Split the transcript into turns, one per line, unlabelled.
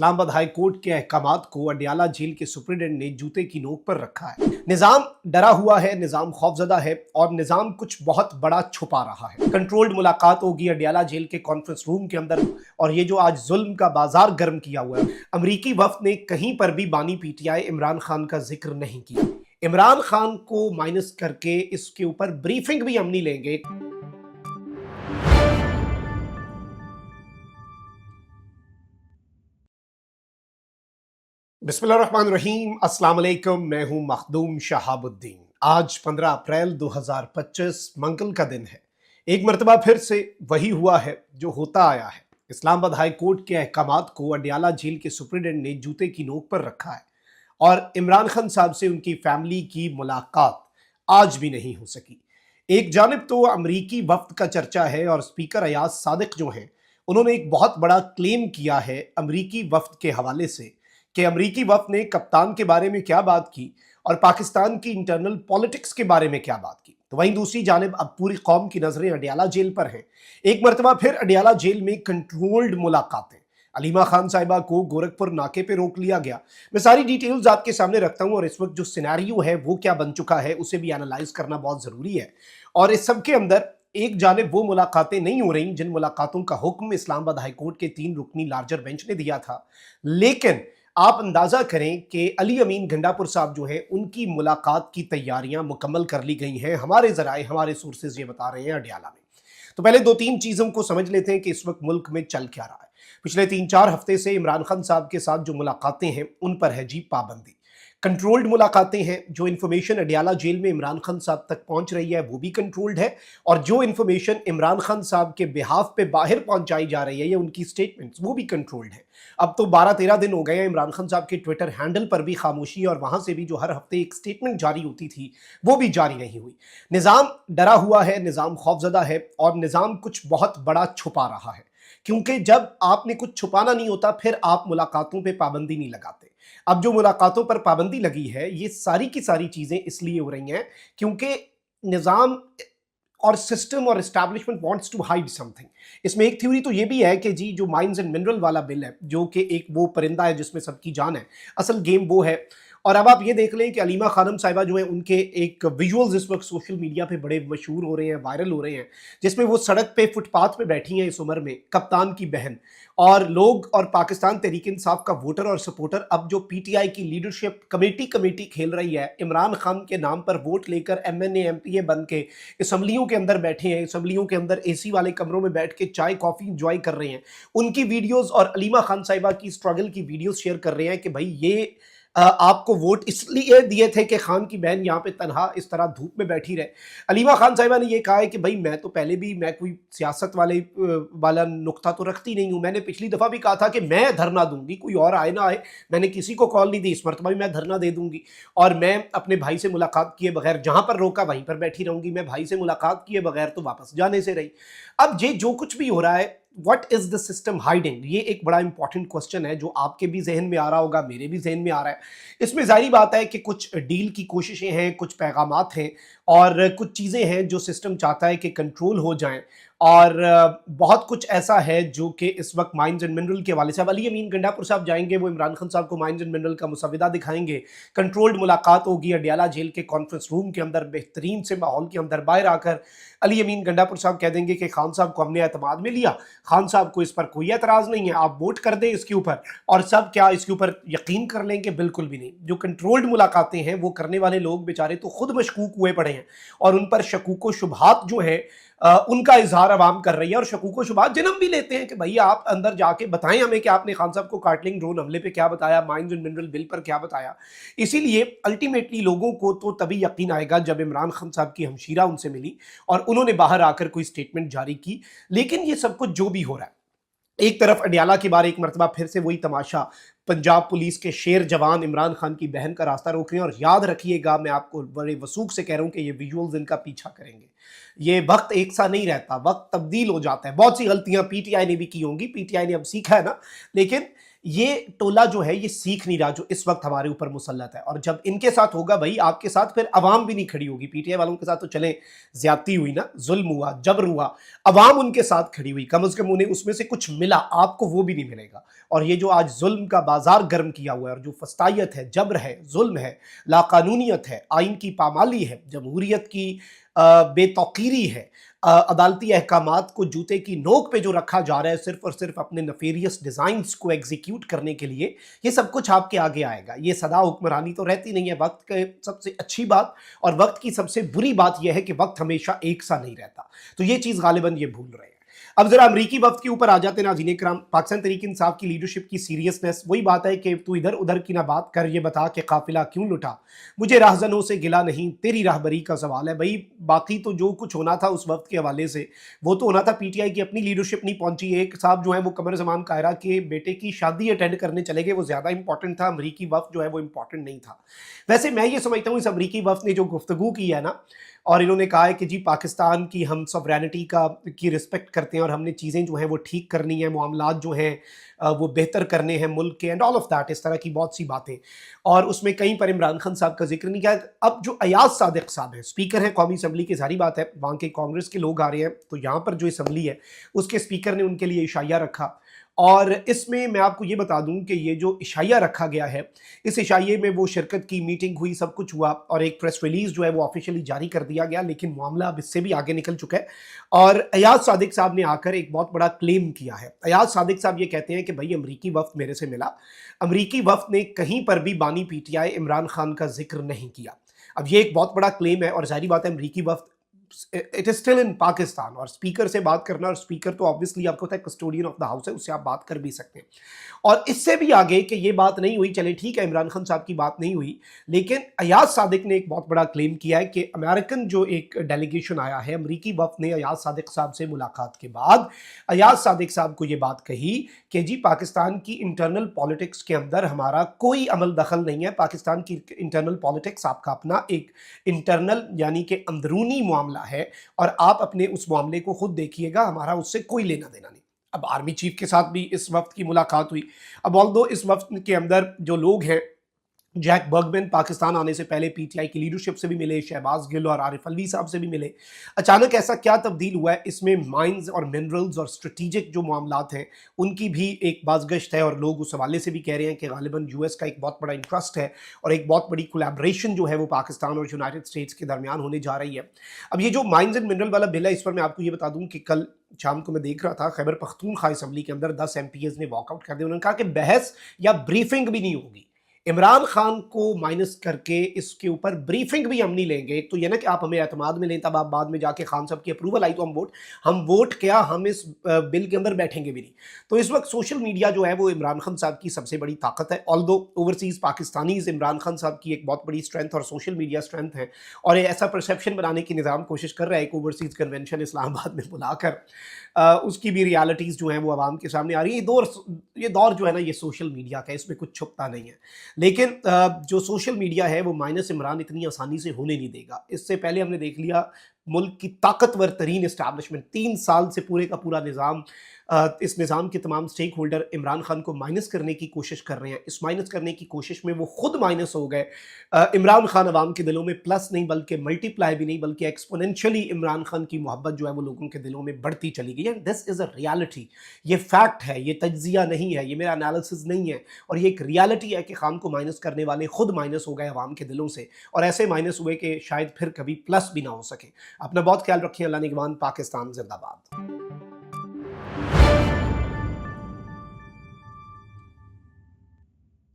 Islamabad high court के अहकामात को Adiala jail के सुप्रीडेंट ने जूते की नोक पर रखा है। निजाम डरा हुआ है, निजाम खौफजदा है और निजाम कुछ बहुत बड़ा छुपा रहा है। कंट्रोल्ड मुलाकात होगी अडियाला जेल के कॉन्फ्रेंस रूम के अंदर और ये जो आज जुल्म का बाजार गर्म किया हुआ है, अमरीकी वफ्द ने कहीं पर भी बानी पीटीआई इमरान खान का जिक्र नहीं किया। इमरान खान को माइनस करके इसके ऊपर ब्रीफिंग भी हम नहीं लेंगे। बिस्मिल्लाहिर्रहमानिर्रहीम, अस्सलाम वालेकुम। मैं हूं मखदूम शहाबुद्दीन। आज 15 अप्रैल 2025 मंगल का दिन है। एक मरतबा फिर से वही हुआ है जो होता आया है। इस्लामाबाद हाई कोर्ट के अहकामात को अडियाला जेल के सुप्रीडेंट ने जूते की नोक पर रखा है और इमरान खान साहब से उनकी फैमिली की मुलाकात आज भी नहीं हो सकी। एक जानिब तो अमरीकी वफ्द का चर्चा है और स्पीकर अयाज सादिक जो हैं उन्होंने एक बहुत बड़ा क्लेम किया है अमरीकी वफ्द के हवाले से कि अमरीकी वफ्द ने कप्तान के बारे में क्या बात की और पाकिस्तान की इंटरनल पॉलिटिक्स के बारे में क्या बात की। तो वहीं दूसरी जानिब अब पूरी कौम की नजरें अडियाला जेल पर हैं। एक मरतबा फिर अडियाला जेल में कंट्रोल्ड मुलाकातें, अलीमा खान साहिबा को गोरखपुर नाके पे रोक लिया गया। मैं सारी डिटेल्स आपके सामने रखता हूं और इस वक्त जो सिनेरियो है वो क्या बन चुका है उसे भी एनालाइज करना बहुत जरूरी है। और इस सब के अंदर एक जानिब वो मुलाकातें नहीं हो रही जिन मुलाकातों का हुक्म इस्लामाबाद हाईकोर्ट के 3 रुकनी लार्जर बेंच ने दिया था, लेकिन आप अंदाजा करें कि अली अमीन गंडापुर साहब जो हैं उनकी मुलाकात की तैयारियां मुकम्मल कर ली गई हैं। हमारे जराए, हमारे सोर्सेज ये बता रहे हैं अडियाला में। तो पहले 2-3 चीजों को समझ लेते हैं कि इस वक्त मुल्क में चल क्या रहा है। पिछले 3-4 हफ्ते से इमरान खान साहब के साथ जो मुलाकातें हैं उन पर है जी पाबंदी। कंट्रोल्ड मुलाकातें हैं। जो इन्फॉर्मेशन अडियाला जेल में इमरान खान साहब तक पहुंच रही है वो भी कंट्रोल्ड है और जो इन्फॉर्मेशन इमरान खान साहब के बिहाफ पे बाहर पहुंचाई जा रही है या उनकी स्टेटमेंट्स वो भी कंट्रोल्ड है। अब तो 12-13 दिन हो गए हैं इमरान खान साहब के ट्विटर हैंडल पर भी खामोशी और वहां से भी जो हर हफ्ते एक स्टेटमेंट जारी होती थी वो भी जारी नहीं हुई। निजाम डरा हुआ है, निजाम खौफजदा है और निजाम कुछ बहुत बड़ा छुपा रहा है, क्योंकि जब आपने कुछ छुपाना नहीं होता फिर आप मुलाकातों पे पाबंदी नहीं लगाते। अब जो मुलाकातों पर पाबंदी लगी है ये सारी की सारी चीजें इसलिए हो रही हैं क्योंकि निजाम और सिस्टम और establishment wants to hide something. इसमें एक थ्योरी तो ये भी है कि जी जो माइंस एंड मिनरल वाला बिल है, जो कि एक वो परिंदा है जिसमें सबकी जान है, असल गेम वो है। और अब आप ये देख लें कि अलीमा खानम साहिबा जो है उनके एक विजुअल्स इस वक्त सोशल मीडिया पे बड़े मशहूर हो रहे हैं, वायरल हो रहे हैं, जिसमें वो सड़क पे फुटपाथ पे बैठी हैं इस उम्र में, कप्तान की बहन। और लोग और पाकिस्तान तहरीक इंसाफ का वोटर और सपोर्टर अब जो पीटीआई की लीडरशिप कमेटी खेल रही है, इमरान खान के नाम पर वोट लेकर एमएनए एमपीए बन के असम्बलियों के अंदर बैठे हैं, असम्बलियों के अंदर एसी वाले कमरों में बैठ के चाय कॉफी इंजॉय कर रहे हैं, उनकी वीडियोस और अलीमा खान साहिबा की स्ट्रगल की वीडियोस शेयर कर रहे हैं कि भाई ये आपको वोट इसलिए दिए थे कि खान की बहन यहाँ पे तनहा इस तरह धूप में बैठी रहे। अलीमा खान साहिबा ने ये कहा है कि भाई मैं तो पहले भी मैं कोई सियासत वाला नुक्ता तो रखती नहीं हूँ। मैंने पिछली दफ़ा भी कहा था कि मैं धरना दूंगी, कोई और आए ना आए, मैंने किसी को कॉल नहीं दी, इस मरतबा भी मैं धरना दे दूंगी और मैं अपने भाई से मुलाकात किए बगैर जहाँ पर रोका वहीं पर बैठी रहूंगी। मैं भाई से मुलाकात किए बगैर तो वापस जाने से रही। अब ये जो कुछ भी हो रहा है, what is the system hiding, ये एक बड़ा इंपॉर्टेंट क्वेश्चन है जो आपके भी जहन में आ रहा होगा, मेरे भी जहन में आ रहा है। इसमें जाहिर बात है कि कुछ डील की कोशिशें हैं, कुछ पैगामात हैं और कुछ चीज़ें हैं जो सिस्टम चाहता है कि कंट्रोल हो जाएं और बहुत कुछ ऐसा है जो कि इस वक्त माइंस एंड मिनरल के हवाले से अब अली अमीन गंडापुर साहब जाएंगे, वो इमरान खान साहब को माइंस एंड मिनरल का मुसविदा दिखाएंगे। कंट्रोल्ड मुलाकात होगी अडियाला जेल के कॉन्फ्रेंस रूम के अंदर, बेहतरीन से माहौल के अंदर। बाहर आकर अली अमीन गंडापुर साहब कह देंगे कि खान साहब को हमने एतमाद में लिया, खान साहब को इस पर कोई एतराज़ नहीं है, आप वोट कर दें इसके ऊपर। और सब क्या इसके ऊपर यकीन कर लेंगे? बिल्कुल भी नहीं। जो कंट्रोल्ड मुलाकातें हैं वो करने वाले लोग बेचारे तो खुद मशकूक हुए पड़े हैं और उन पर शकूक व शुबहात जो है उनका इजहार अवाम कर रही है और शकूक व शुबहात जन्म भी लेते हैं कि भैया आप अंदर जाके बताएं हमें कि आपने खान साहब को कार्टलिंग ड्रोन हमले पे क्या बताया, माइंस एंड मिनरल बिल पर क्या बताया। इसीलिए अल्टीमेटली लोगों को तो तभी यकीन आएगा जब इमरान खान साहब की हमशीरा उनसे मिली और उन्होंने बाहर आकर कोई स्टेटमेंट जारी की। लेकिन ये सब कुछ जो भी हो रहा है, एक तरफ अडियाला के बारे एक मरतबा फिर से वही तमाशा, पंजाब पुलिस के शेर जवान इमरान खान की बहन का रास्ता रोक रहे हैं। और याद रखिएगा, मैं आपको बड़े वसूख से कह रहा हूं कि ये विजुअल्स इनका पीछा करेंगे। ये वक्त एक सा नहीं रहता, वक्त तब्दील हो जाता है। बहुत सी गलतियां पीटीआई ने भी की होंगी, पीटीआई ने अब सीखा है ना, लेकिन یہ ٹولہ جو ہے یہ سیکھ نہیں رہا جو اس وقت ہمارے اوپر مسلط ہے، اور جب ان کے ساتھ ہوگا بھائی آپ کے ساتھ پھر عوام بھی نہیں کھڑی ہوگی۔ پی ٹی آئی والوں کے ساتھ تو چلیں زیادتی ہوئی نا، ظلم ہوا، جبر ہوا، عوام ان کے ساتھ کھڑی ہوئی، کم از کم انہیں اس میں سے کچھ ملا، آپ کو وہ بھی نہیں ملے گا۔ اور یہ جو آج ظلم کا بازار گرم کیا ہوا ہے، اور جو فسطائیت ہے، جبر ہے، ظلم ہے، لاقانونیت ہے، آئین کی پامالی ہے، جمہوریت کی بے توقیری ہے، عدالتی احکامات کو جوتے کی نوک پہ جو رکھا جا رہا ہے صرف اور صرف اپنے نفیریس ڈیزائنز کو ایگزیکیوٹ کرنے کے لیے، یہ سب کچھ آپ کے آگے آئے گا۔ یہ سدا حکمرانی تو رہتی نہیں ہے۔ وقت کے سب سے اچھی بات اور وقت کی سب سے بری بات یہ ہے کہ وقت ہمیشہ ایک سا نہیں رہتا، تو یہ چیز غالباً یہ بھول رہے ہیں۔ اب ذرا امریکی وفد کے اوپر آ جاتے ہیں ناظرین کرام۔ پاکستان تحریک انصاف کی لیڈرشپ کی سیریسنس، وہی بات ہے کہ تو ادھر ادھر کی نہ بات کر، یہ بتا کہ قافلہ کیوں لٹا، مجھے راہزنوں سے گلا نہیں، تیری راہبری کا سوال ہے۔ بھائی باقی تو جو کچھ ہونا تھا اس وفد کے حوالے سے وہ تو ہونا تھا، پی ٹی آئی کی اپنی لیڈرشپ نہیں پہنچی۔ ایک صاحب جو ہیں وہ قمر زمان قاہرہ کے بیٹے کی شادی اٹینڈ کرنے چلے گئے، وہ زیادہ امپورٹنٹ تھا، امریکی وفد جو ہے وہ امپورٹنٹ نہیں تھا۔ ویسے میں یہ سمجھتا ہوں اس امریکی وفد نے جو گفتگو کی ہے نا، اور انہوں نے کہا ہے کہ جی پاکستان کی ہم سوورینٹی کی رسپیکٹ کرتے ہیں، اور ہم نے چیزیں جو ہیں وہ ٹھیک کرنی ہیں، معاملات جو ہیں وہ بہتر کرنے ہیں ملک کے، اینڈ آل آف دیٹ، اس طرح کی بہت سی باتیں، اور اس میں کہیں پر عمران خان صاحب کا ذکر نہیں کیا۔ اب جو ایاز صادق صاحب ہیں، اسپیکر ہیں قومی اسمبلی کی، ظاہری بات ہے وہاں کے کانگریس کے لوگ آ رہے ہیں، تو یہاں پر جو اسمبلی ہے اس کے اسپیکر نے ان کے لیے عشائیہ رکھا، اور اس میں میں آپ کو یہ بتا دوں کہ یہ جو عشائیہ رکھا گیا ہے، اس عشائیے میں وہ شرکت کی، میٹنگ ہوئی، سب کچھ ہوا، اور ایک پریس ریلیز جو ہے وہ آفیشیلی جاری کر دیا گیا، لیکن معاملہ اب اس سے بھی آگے نکل چکا ہے۔ اور ایاز صادق صاحب نے آ کر ایک بہت بڑا کلیم کیا ہے۔ ایاز صادق صاحب یہ کہتے ہیں کہ بھائی امریکی وفد میرے سے ملا، امریکی وفد نے کہیں پر بھی بانی P T I Imran Khan کا ذکر نہیں کیا۔ اب یہ ایک بہت بڑا کلیم ہے، اور ظاہری بات ہے امریکی وفد it is still in Pakistan, اور اسپیکر سے بات کرنا، اور اسپیکر تو آبویسلی آپ کو پتہ ہے کسٹوڈین آف دا ہاؤس ہے، اس سے آپ بات کر بھی سکتے ہیں۔ اور اس سے بھی آگے کہ یہ بات نہیں ہوئی، چلے ٹھیک ہے عمران خان صاحب کی بات نہیں ہوئی، لیکن ایاز صادق نے ایک بہت بڑا کلیم کیا ہے کہ امریکن جو ایک ڈیلیگیشن آیا ہے، امریکی وفد نے ایاز صادق صاحب سے ملاقات کے بعد ایاز صادق صاحب کو یہ بات کہی کہ جی پاکستان کی انٹرنل پالیٹکس کے اندر ہمارا کوئی عمل دخل نہیں ہے، پاکستان کی انٹرنل پالیٹکس آپ کا اپنا ایک انٹرنل یعنی کہ اندرونی معاملہ ہے، اور آپ اپنے اس معاملے کو خود دیکھیے گا، ہمارا اس سے کوئی لینا دینا نہیں۔ اب آرمی چیف کے ساتھ بھی اس وفد کی ملاقات ہوئی۔ اب آلدو اس وفد کے اندر جو لوگ ہیں، جیک برگمن پاکستان آنے سے پہلے پی ٹی آئی کی لیڈرشپ سے بھی ملے، شہباز گل اور عارف الوی صاحب سے بھی ملے۔ اچانک ایسا کیا تبدیل ہوا ہے؟ اس میں مائنز اور منرلز اور اسٹریٹجک جو معاملات ہیں ان کی بھی ایک بازگشت ہے، اور لوگ اس حوالے سے بھی کہہ رہے ہیں کہ غالباً یو ایس کا ایک بہت بڑا انٹرسٹ ہے، اور ایک بہت بڑی کولیبریشن جو ہے وہ پاکستان اور یونائٹڈ اسٹیٹس کے درمیان ہونے جا رہی ہے۔ اب یہ جو مائنز اینڈ منرل والا بل ہے، اس پر میں آپ کو یہ بتا دوں کہ کل شام کو میں دیکھ رہا تھا خیبر پختونخوا اسمبلی کے اندر 10 ایم پی ایز نے واک آؤٹ کر دیا۔ انہوں نے کہا کہ بحث یا بریفنگ بھی نہیں ہوگی، عمران خان کو مائنس کر کے اس کے اوپر بریفنگ بھی ہم نہیں لیں گے۔ ایک تو یہ نا کہ آپ ہمیں اعتماد میں لیں، تب آپ بعد میں جا کے خان صاحب کی اپروول آئی تو ہم ووٹ کیا، ہم اس بل کے اندر بیٹھیں گے بھی نہیں۔ تو اس وقت سوشل میڈیا جو ہے وہ عمران خان صاحب کی سب سے بڑی طاقت ہے، آلدو اوورسیز پاکستانیز عمران خان صاحب کی ایک بہت بڑی اسٹرینتھ اور سوشل میڈیا اسٹرینتھ ہے، اور یہ ایسا پرسیپشن بنانے کی نظام کوشش کر رہا ہے، ایک اوورسیز کنونشن اسلام آباد میں بلا کر اس کی بھی ریالٹیز جو ہیں وہ عوام کے سامنے آ رہی ہیں۔ یہ دور جو ہے نا یہ سوشل میڈیا کا ہے، اس میں کچھ چھپتا نہیں ہے، لیکن جو سوشل میڈیا ہے وہ مائنس عمران اتنی آسانی سے ہونے نہیں دے گا۔ اس سے پہلے ہم نے دیکھ لیا ملک کی طاقتور ترین اسٹیبلشمنٹ 3 سال سے پورے کا پورا نظام، اس نظام کے تمام سٹیک ہولڈر عمران خان کو مائنس کرنے کی کوشش کر رہے ہیں۔ اس مائنس کرنے کی کوشش میں وہ خود مائنس ہو گئے۔ عمران خان عوام کے دلوں میں پلس نہیں بلکہ ملٹی پلائی بھی نہیں بلکہ ایکسپوننشلی عمران خان کی محبت جو ہے وہ لوگوں کے دلوں میں بڑھتی چلی گئی ہے۔ دس از اے ریالٹی، یہ فیکٹ ہے، یہ تجزیہ نہیں ہے، یہ میرا انالیسز نہیں ہے، اور یہ ایک ریالٹی ہے کہ خان کو مائنس کرنے والے خود مائنس ہو گئے عوام کے دلوں سے، اور ایسے مائنس ہوئے کہ شاید پھر کبھی پلس بھی نہ ہو سکے۔ اپنا بہت خیال رکھیں، اللہ نگہبان، پاکستان زندہ باد۔